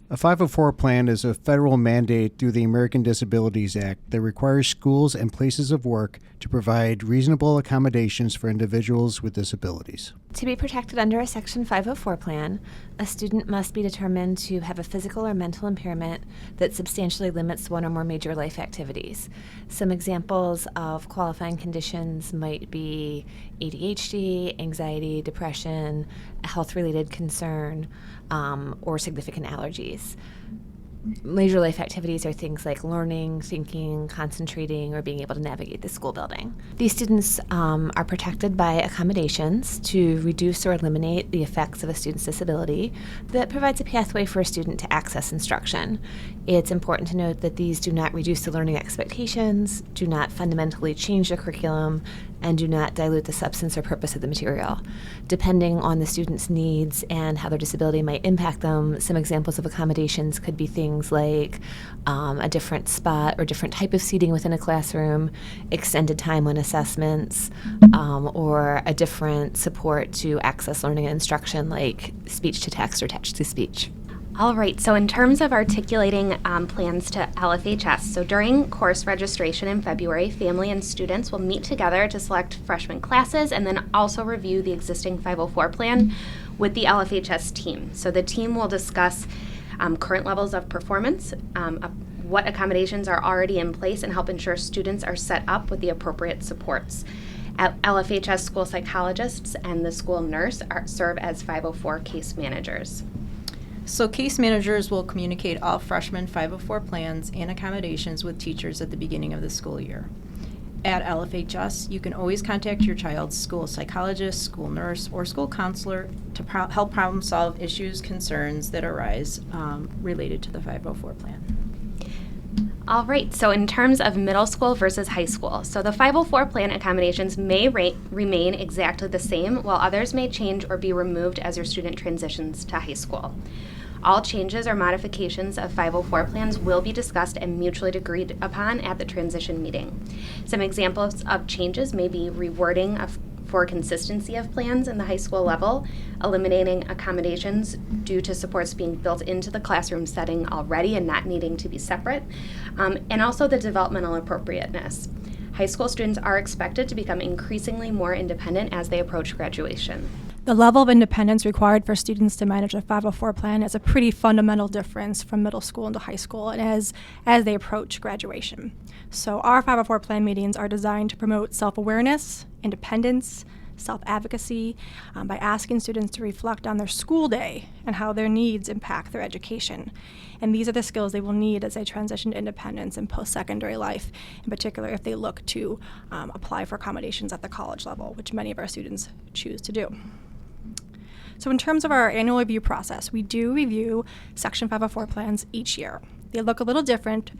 A 504 plan is a federal mandate through the American Disabilities Act that requires schools and places of work to provide reasonable accommodations for individuals with disabilities. To be protected under a Section 504 plan, a student must be determined to have a physical or mental impairment that substantially limits one or more major life activities. Some examples of qualifying conditions might be ADHD, anxiety, depression, a health-related concern, or significant allergies. Major life activities are things like learning, thinking, concentrating, or being able to navigate the school building. These students are protected by accommodations to reduce or eliminate the effects of a student's disability that provides a pathway for a student to access instruction. It's important to note that these do not reduce the learning expectations, do not fundamentally change the curriculum, and do not dilute the substance or purpose of the material. Depending on the student's needs and how their disability might impact them, some examples of accommodations could be things like a different spot or different type of seating within a classroom, extended time on assessments, or a different support to access learning and instruction like speech to text or text to speech. All right, so in terms of articulating plans to LFHS, so during course registration in February, family and students will meet together to select freshman classes and then also review the existing 504 plan with the LFHS team. So the team will discuss current levels of performance, what accommodations are already in place, and help ensure students are set up with the appropriate supports. LFHS school psychologists and the school nurse serve as 504 case managers. So case managers will communicate all freshman 504 plans and accommodations with teachers at the beginning of the school year. At LFHS, you can always contact your child's school psychologist, school nurse, or school counselor to help problem solve issues, concerns that arise related to the 504 plan. All right, so in terms of middle school versus high school, so the 504 plan accommodations may remain exactly the same, while others may change or be removed as your student transitions to high school. All changes or modifications of 504 plans will be discussed and mutually agreed upon at the transition meeting. Some examples of changes may be rewording for consistency of plans in the high school level, eliminating accommodations due to supports being built into the classroom setting already and not needing to be separate, and also the developmental appropriateness. High school students are expected to become increasingly more independent as they approach graduation. The level of independence required for students to manage a 504 plan is a pretty fundamental difference from middle school into high school and as they approach graduation. So our 504 plan meetings are designed to promote self-awareness, independence, self-advocacy by asking students to reflect on their school day and how their needs impact their education. And these are the skills they will need as they transition to independence in post-secondary life, in particular if they look to apply for accommodations at the college level, which many of our students choose to do. So in terms of our annual review process, we do review Section 504 plans each year. They look a little different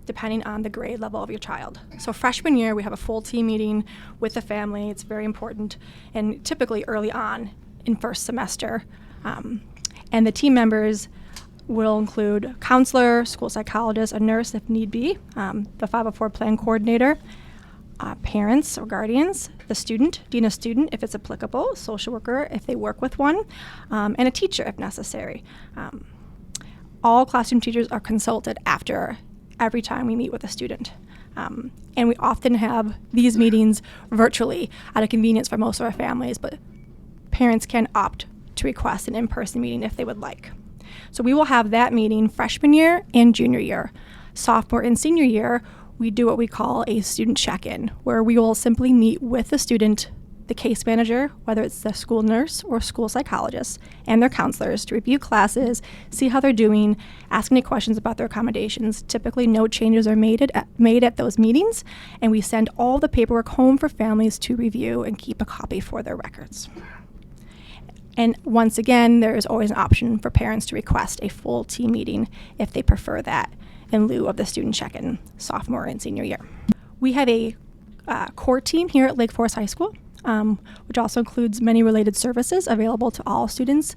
depending on the grade level of your child. So freshman year, we have a full team meeting with the family. It's very important, and typically early on in first semester. And the team members will include counselor, school psychologist, a nurse if need be, the 504 plan coordinator, parents or guardians, the student, dean of student if it's applicable, social worker if they work with one, and a teacher if necessary. All classroom teachers are consulted after every time we meet with a student. And we often have these meetings virtually out of convenience for most of our families, but parents can opt to request an in-person meeting if they would like. So we will have that meeting freshman year and junior year. Sophomore and senior year, we do what we call a student check-in, where we will simply meet with the student, the case manager, whether it's the school nurse or school psychologist, and their counselors to review classes, see how they're doing, ask any questions about their accommodations. Typically, no changes are made at those meetings, and we send all the paperwork home for families to review and keep a copy for their records. And once again, there is always an option for parents to request a full team meeting if they prefer that, in lieu of the student check-in sophomore and senior year. We have a core team here at Lake Forest High School, which also includes many related services available to all students.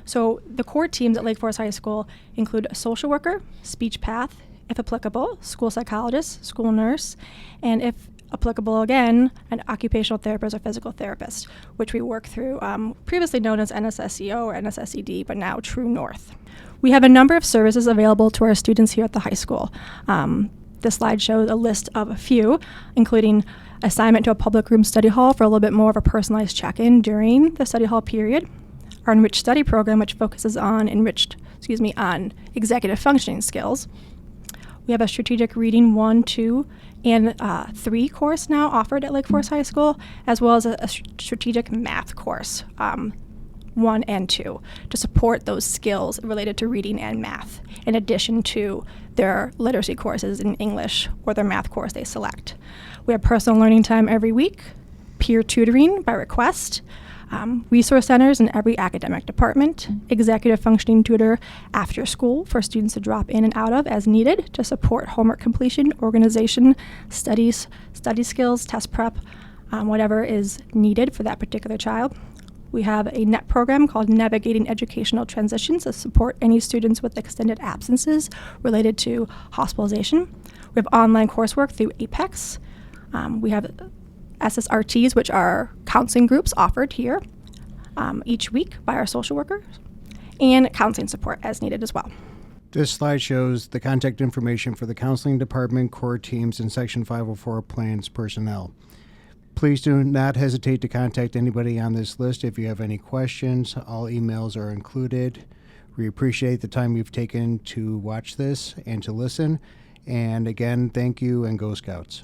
So the core teams at Lake Forest High School include a social worker, speech path, if applicable, school psychologist, school nurse, and if applicable again, an occupational therapist or physical therapist, which we work through previously known as NSSEO or NSSED, but now True North. We have a number of services available to our students here at the high school. This slide shows a list of a few, including assignment to a public room study hall for a little bit more of a personalized check-in during the study hall period. Our Enriched Study program, which focuses on on executive functioning skills. We have a Strategic Reading 1, 2, and 3 course now offered at Lake Forest High School, as well as a Strategic Math course, 1 and 2, to support those skills related to reading and math, in addition to their literacy courses in English or their math course they select. We have personal learning time every week, peer tutoring by request, resource centers in every academic department, executive functioning tutor after school for students to drop in and out of as needed to support homework completion, organization, study skills, test prep, whatever is needed for that particular child. We have a NET program called Navigating Educational Transitions to support any students with extended absences related to hospitalization. We have online coursework through APEX. We have SSRTs, which are counseling groups offered here each week by our social workers, and counseling support as needed as well. This slide shows the contact information for the counseling department, core teams, and Section 504 plans personnel. Please do not hesitate to contact anybody on this list if you have any questions. All emails are included. We appreciate the time you've taken to watch this and to listen. And again, thank you, and go Scouts.